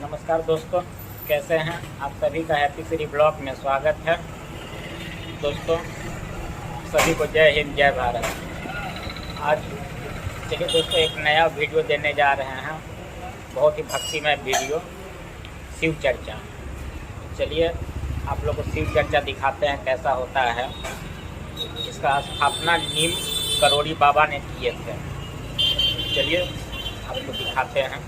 नमस्कार दोस्तों, कैसे हैं आप सभी का हैप्पी श्री ब्लॉग में स्वागत है। दोस्तों सभी को जय हिंद जय भारत। आज चलिए दोस्तों एक नया वीडियो देने जा रहे हैं, बहुत ही भक्तिमय वीडियो, शिव चर्चा। चलिए आप लोग को शिव चर्चा दिखाते हैं कैसा होता है। इसका स्थापना नीम करोड़ी बाबा ने किए थे। चलिए आपको दिखाते हैं।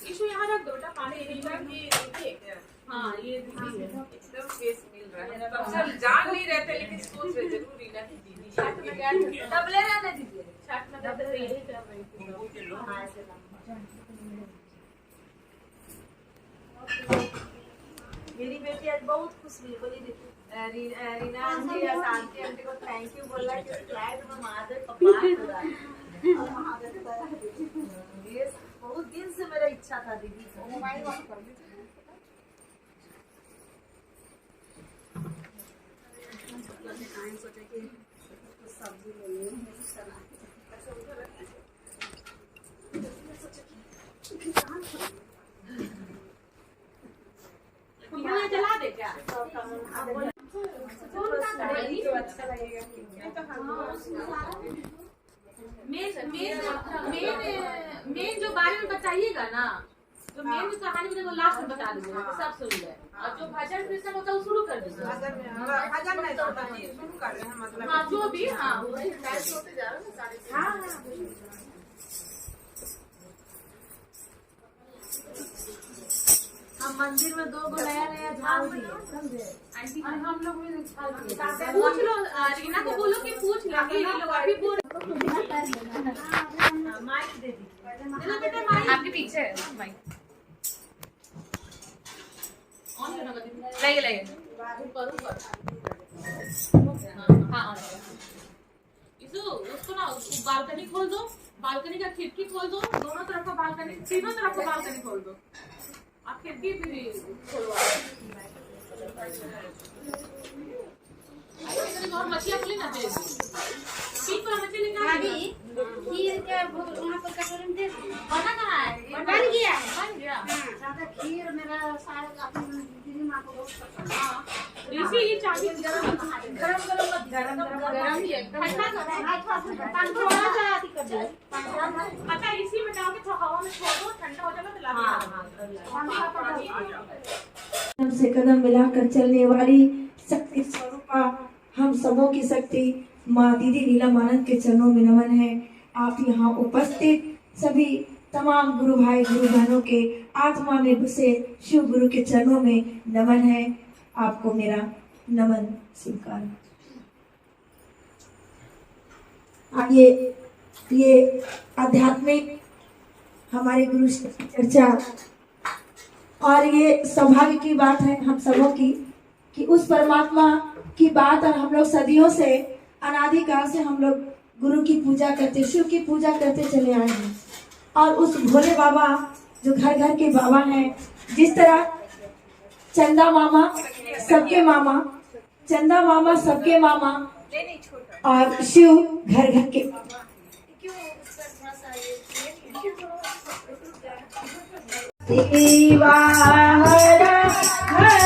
इशू यहाँ रख दो बेटा, पानी हाँ ये एकदम फेस मिल रहा है। तो सब जान नहीं रहे थे लेकिन सोच रहे जरूरी ना दीदी डबले रहने दीजिए, छठ में डबले मेरी बेटी आज बहुत खुश हुई, बोली रीना जी या शांति आंटी को थैंक यू बोला कि फ्लैट में महादेव का पाठ हो रहा है और महादेव का ये बहुत दिन से मेरा इच्छा था दीदी को मोबाइल ऑन कर दीजिए। सोचे कि सब्जी ले ली जला दे क्या अच्छा लगेगा। मेन जो बारे में बताइएगा ना, जो मेन कहानी में वो लास्ट में बता दीजिएगा तो सब सुन ले, और जो भजन कीर्तन होता है वो शुरू कर दीजिए। भजन नहीं शुरू कर रहे हैं मतलब हाँ जो भी हाँ वही होते जा रहा है ना। हम मंदिर में 2 गो नया झाल दिए समझे, हम लोग में पूछ लो रीना को, बोलो कि पूछ लेंगे लोग अभी पूछ माइक दे दी बेटा, माइक आपके पीछे है माइक ऑन करना दीदी, लगे ऊपर हाँ ऑन इसो उसको ना बालकनी खोल दो, बालकनी का खिड़की खोल दो, दोनों तरफ का बालकनी, तीनों तरफ का बालकनी खोल दो, आप खिड़की भी खोलवा मछलियाँ बोली ना दे ठीक पर मछली निकाल खीर के वहाँ पर कटोरी में दे बना कहाँ है बन गया ज़्यादा खीर मेरा सारा अपनी दीदी माँ को बहुत पसंद है। इसी ये चाहिए गरम ही है ठंडा थोड़ा सा आदि कर दो अच्छा इसी में डाल के थोड़ा हवा में छोड़ दो, ठंडा हो जाएगा से कदम मिलाकर चलने वाली शक्ति स्वरूपा हम सबों की शक्ति माँ दीदी लीला मानंद के चरणों में नमन है। आप यहाँ उपस्थित सभी तमाम गुरु भाई गुरु बहनों के आत्मा में बसे शिव गुरु के चरणों में नमन है। आपको मेरा नमन स्वीकार। आइए ये आध्यात्मिक हमारे गुरु की चर्चा, और ये सौभाग्य की बात है हम सबों की कि उस परमात्मा की बात, और हम लोग सदियों से अनादिकाल से हम लोग गुरु की पूजा करते, शिव की पूजा करते चले आए हैं। और उस भोले बाबा जो घर घर के बाबा हैं, जिस तरह चंदा मामा सबके मामा, चंदा मामा सबके मामा और शिव घर घर के बाबा। शिवा हर हर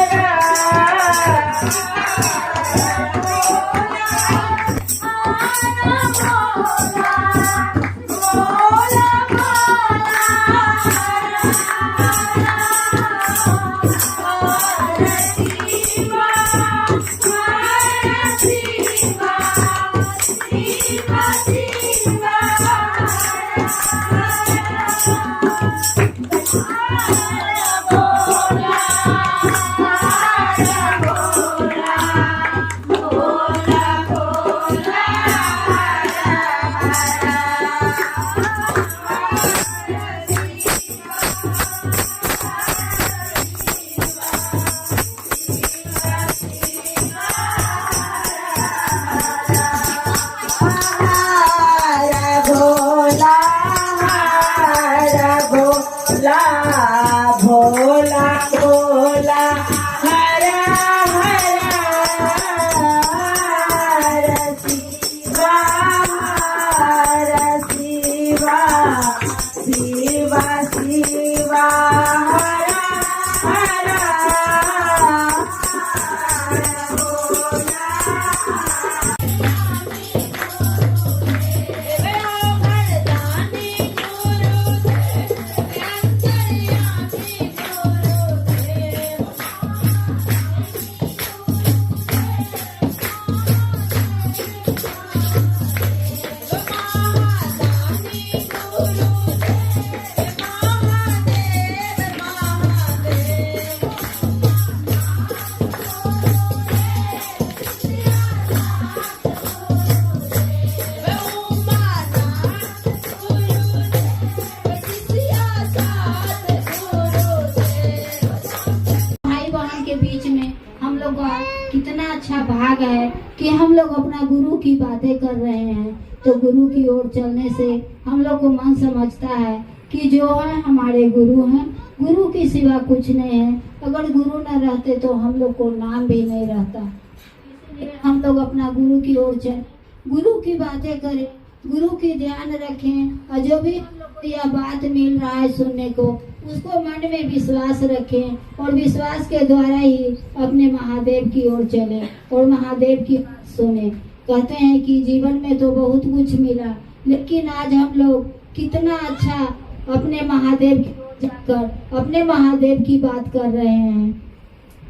कि हम लोग अपना गुरु की बातें कर रहे हैं, तो गुरु की ओर चलने से हम लोग को मन समझता है कि जो है हमारे गुरु हैं, गुरु के सिवा कुछ नहीं है। अगर गुरु न रहते तो हम लोग को नाम भी नहीं रहता। इसलिए हम लोग अपना गुरु की ओर चलें, गुरु की बातें करें, गुरु की ध्यान रखें, और जो भी हम लोग को यह बात मिल रहा है सुनने को, उसको मन में विश्वास रखें और विश्वास के द्वारा ही अपने महादेव की ओर चले और महादेव की बात सुने। कहते हैं कि जीवन में तो बहुत कुछ मिला, लेकिन आज हम लोग कितना अच्छा अपने महादेव की ओर जाकर अपने महादेव की बात कर रहे हैं।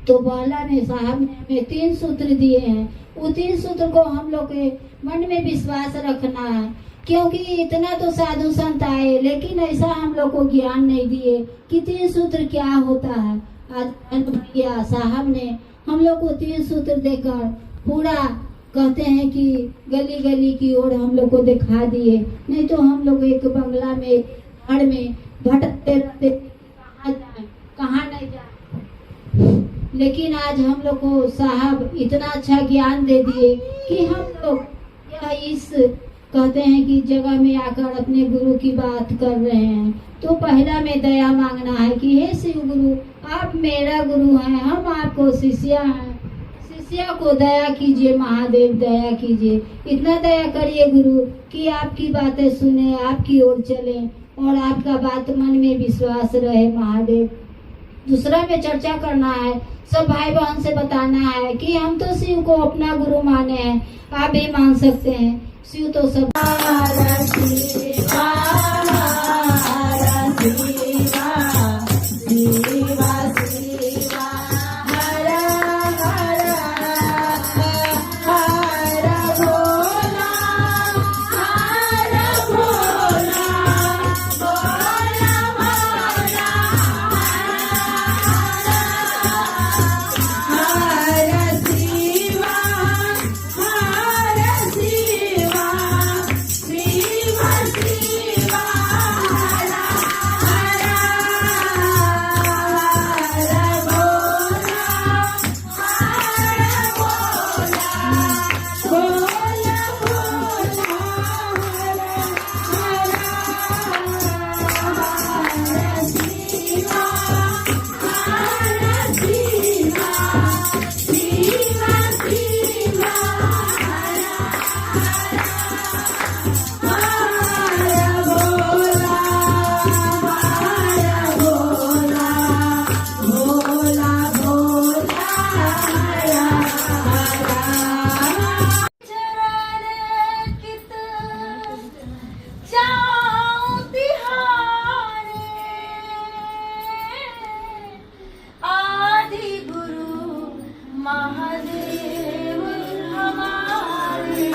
तो बाला ने साहब ने हमें 3 सूत्र दिए हैं, वो 3 सूत्र को हम लोग के मन में विश्वास रखना है, क्योंकि इतना तो साधु संत आए, लेकिन ऐसा हम लोग को ज्ञान नहीं दिए कि 3 सूत्र क्या होता है। आज भैया साहब ने हम लोग को 3 सूत्र देकर पूरा कहते हैं कि गली गली की ओर हम लोग को दिखा दिए, नहीं तो हम लोग एक बंगला में घर में भटकते रहते, कहाँ जाए कहाँ नहीं जाए। लेकिन आज हम लोग को साहब इतना अच्छा ज्ञान दे दिए कि हम लोग यह इस कहते हैं कि जगह में आकर अपने गुरु की बात कर रहे हैं। तो पहला में दया मांगना है कि हे शिव गुरु, आप मेरा गुरु हैं, हम आपको शिष्या हैं, शिष्या को दया कीजिए, महादेव दया कीजिए, इतना दया करिए गुरु कि आपकी बातें सुने, आपकी ओर चले और आपका बात मन में विश्वास रहे महादेव। दूसरा में चर्चा करना है, सब भाई बहन से बताना है कि हम तो शिव को अपना गुरु माने हैं, आप भी मान सकते हैं। शिव तो सब महादेव हमारे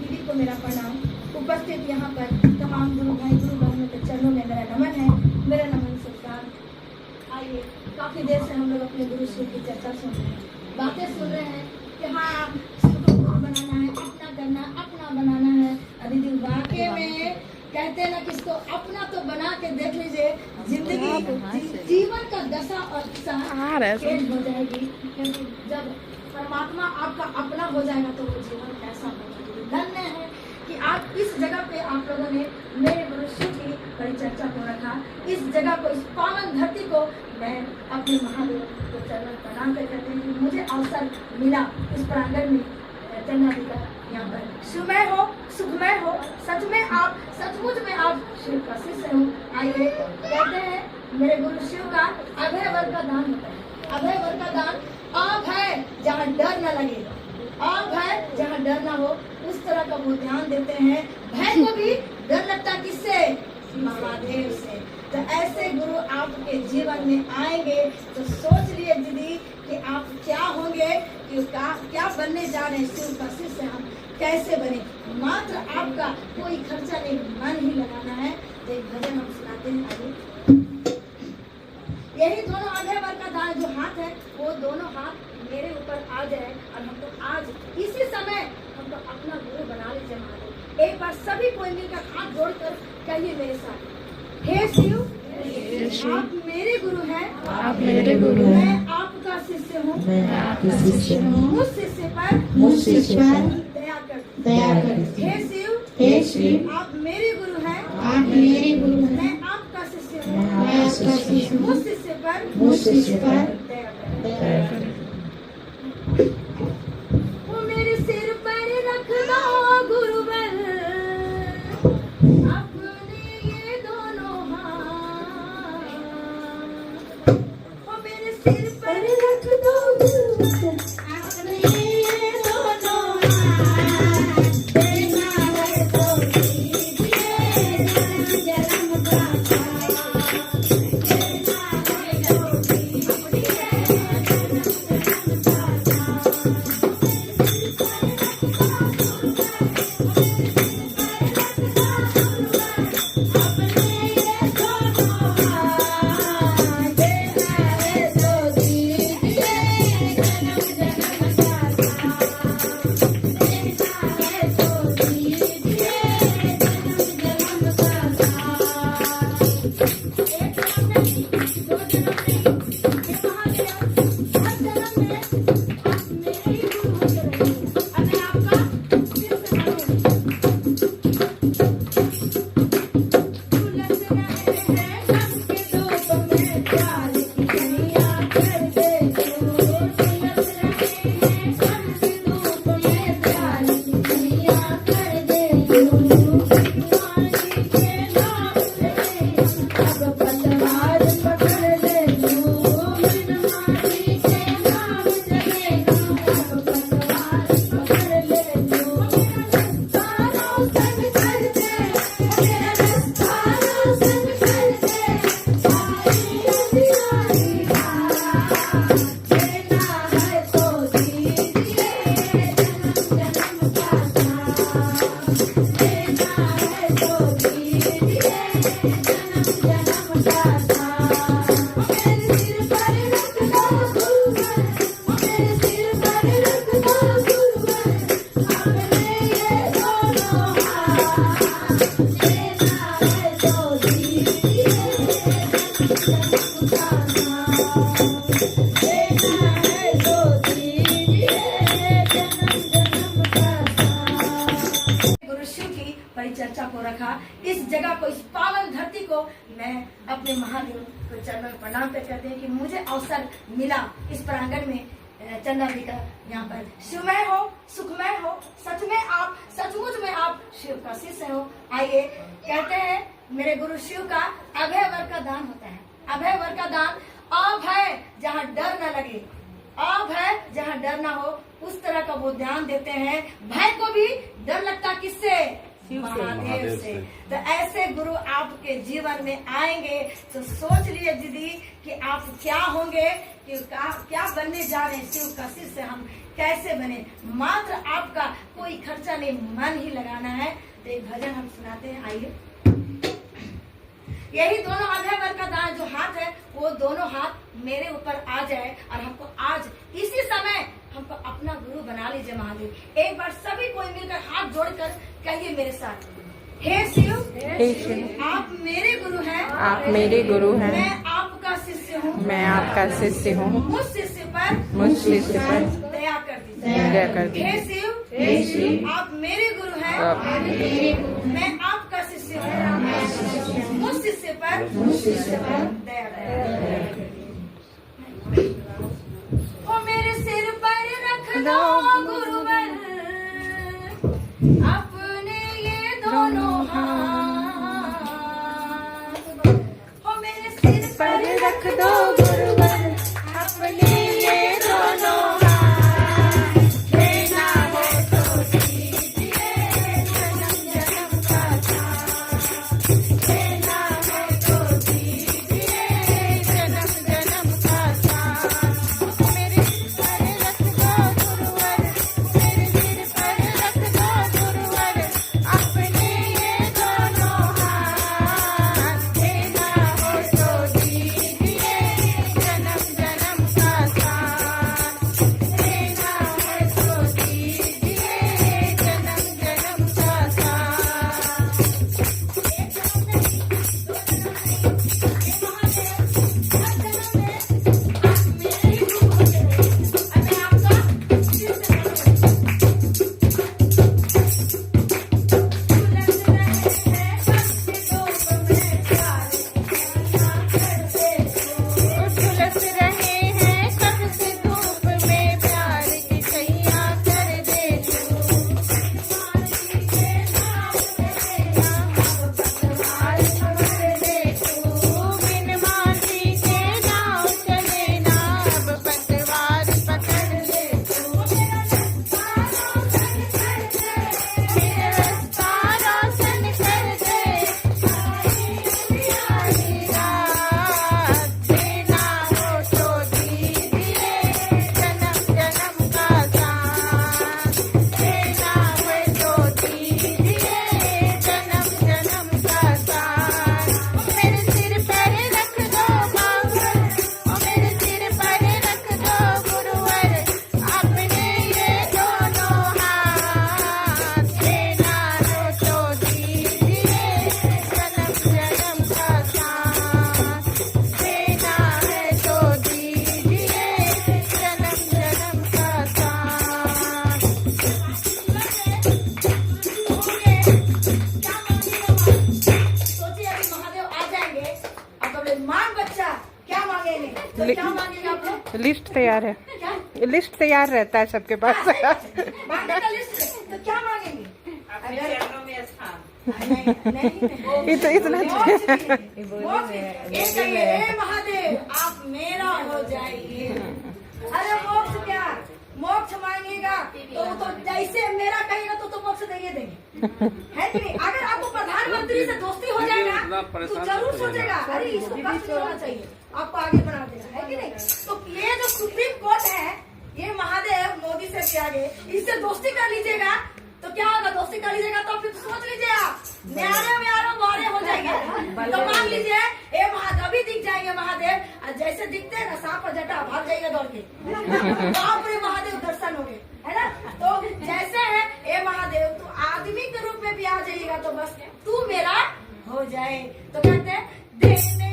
दीदी को मेरा प्रणाम। उपस्थित यहाँ पर तमाम गुरु भाई गुरु बहनों के चरणों में मेरा नमन है, मेरा नमन स्वीकार। आइए, काफी देर से हम लोग अपने गुरु शिव की चर्चा सुन रहे हैं, बातें सुन रहे हैं कि हाँ शिव को गुरु बनाना है, अपना करना, अपना बनाना है। दीदी वाकई में कहते हैं ना कि इसको अपना तो बना के देख लीजिए, जिंदगी जीवन का दशा और चेंज हो जाएगी। क्योंकि जब परमात्मा आपका अपना हो जाएगा तो वो जीवन कैसा होगा। धन्य है कि आप इस जगह पे आप लोगों ने मेरे गुरु शिव की परिचर्चा को रखा। इस जगह को, इस पावन धरती को मैं अपने महादेव को चरण प्रणाम करते हैं कि मुझे अवसर मिला इस प्रांगण में चलना का। यहाँ पर सुमय हो, सुखमय हो, सच में आप, सचमुच में आप शिव का शिष्य हो। आइए, कहते हैं मेरे गुरु शिव का अभय वर का दान होता है। अभय वर का दान अभय, जहाँ डर न लगे, अभय जहाँ डर ना हो, उस तरह का वो ध्यान देते हैं। भय को भी डर लगता किससे? महादेव से। तो ऐसे गुरु आपके जीवन में आएंगे तो सोच लिए दीदी कि आप क्या होंगे, कि क्या बनने जा रहे हैं। शिव का शिष्य हम कैसे बने? मात्र आपका कोई खर्चा नहीं, मन ही लगाना है। एक भजन हम सुनाते हैं, आइए। यही दोनों अभय वर का दान जो हाथ है, वो दोनों हाथ मेरे ऊपर आ जाए और हमको आज इसी समय हमको अपना गुरु बना लीजिए महादेव। एक बार सभी कोई मिलकर हाथ जोड़कर कहिए मेरे साथ, हे शिव आप मेरे गुरु हैं, आप मेरे गुरु हैं, मैं आपका शिष्य हूँ, मैं आपका शिष्य हूँ, मुझ शिष्य पर दया कर। हे शिव, हे शिव आप मेरे गुरु हैं, आप मेरे गुरु हैं, मैं आपका शिष्य हूँ, मैं आपका शिष्य हूँ, मुझ शिष्य पर दया कर। वो मेरे सिर पर रख दो गुरुवर अपने ये दोनों हाथ। वो मेरे सिर पर रख दो गुरुवर अपने ये दोनों हाथ। देना है तो दीजिए जन्म का साथ, देना है तो दीजिए परिचर्चा को रखा। इस जगह को, इस पावन धरती को मैं अपने महादेव को चरण प्रणाम करते हैं कि मुझे अवसर मिला इस प्रांगण में चंद्रावली का यहाँ पर शिवमय हो, सुखमय हो, सच में आप, सचमुच में आप शिव का शिष्य हो। आइए, कहते हैं मेरे गुरु शिव का अभय वर का दान होता है। अभय वर का दान अभय, जहाँ डर न लगे, अभय जहाँ डर ना हो, उस तरह का वो ध्यान देते हैं। भय को भी डर लगता किससे? महादेव से। तो ऐसे गुरु आपके जीवन में आएंगे तो सोच लिए दीदी कि आप क्या होंगे, कि क्या बनने जा रहे हैं। शिव का शिष्य हम कैसे बने। मात्र आपका कोई खर्चा नहीं, मन ही लगाना है। तो एक भजन हम सुनाते हैं, आइए। यही दोनों आधे वर्ग का दान जो हाथ है, वो दोनों हाथ मेरे ऊपर आ जाए और हमको आज इसी समय हमको अपना गुरु बना लीजिए महादेव। एक बार सभी कोई मिलकर हाथ जोड़कर कहिए मेरे साथ, हे शिव, आप मेरे गुरु हैं, आप मेरे गुरु हैं, मैं आपका शिष्य हूँ, मैं आपका शिष्य हूँ, मुझ शिष्य पर दया कर दीजिए, दया कर दीजिए। हे शिव, आप मेरे गुरु हैं, आप मैं आपका शिष्य हूँ, मुझ शिष्य पर दया कर दीजिए। ओ मेरे सिर पर रख दो गुरुवर अपने ये दोनों हाथ, ओ मेरे सिर पर रख दो गुरुवर अपने ये दोनों हाथ, देना हो तो दीजिए जन्म जन्म का साथ, देना हो तो दीजिए जन्म जन्म का साथ। मेरे सिर पर रख दो गुरुवर, मेरे सिर पर रख दो गुरुवर अपने ये दोनों हाथ, देना हो तो दीजिए जन्म जन्म का साथ, देना हो तो दीजिए जन्म जन्म का साथ। झुलस रहे हैं कब से धूप में प्यार की छैया कर दे बिन मांझी के नाव चले ना अब पतवार पकड़ ले मेरा रास्ता रोशन कर दे देना हो तो दीजिए जन्म जन्म का साथ, देना हो तो दीजिए जन्म जन्म का साथ। मेरे सिर पर रख दो बांगर, मेरे सिर पर रख दो गुरुवर अपने ये दोनों हाथ, देना हो तो दीजिए जन्म जन्म का साथ, देना है तो दीजिए जन्म जन्म का साथ। सोचिए अभी महादेव आ जाएंगे, अब बोले मांग बच्चा, क्या मांगेंगे? तो क्या मांगेंगे आप लोग? लिस्ट तैयार है, क्या लिस्ट तैयार रहता है सबके पास। मांगने का लिस्ट है, तो क्या मांगेंगे? नहीं, ये तो इतना मोक्ष कहिए, हे महादेव आप मेरा हो जाइए। अरे मोक्ष क्या, मोक्ष मांगेगा तो जैसे मेरा कहेगा तो मोक्ष देंगे है कि नहीं? अगर आपको प्रधानमंत्री से दोस्ती हो जाएगा तो जरूर सोचेगा अरे इसको कष्ट नहीं होना चाहिए, आपको आगे बढ़ा देगा, है कि नहीं? तो ये जो सुप्रीम कोर्ट है, ये महादेव मोदी से भी आगे, इससे दोस्ती कर लीजिएगा तो क्या होगा? दोस्ती कर लीजिएगा तो फिर सोच लीजिए आप न्यारे में आरो बारे हो जाएंगे। तो मान लीजिए ए महादेव अभी दिख जाएंगे महादेव, और जैसे दिखते हैं ना सांप और जटा भाग जाएगा दौड़ के, बाप रे महादेव दर्शन हो गए, है ना? तो जैसे है ए महादेव तो आदमी के रूप में भी आ जाइएगा तो बस तू मेरा हो जाए। तो कहते हैं देने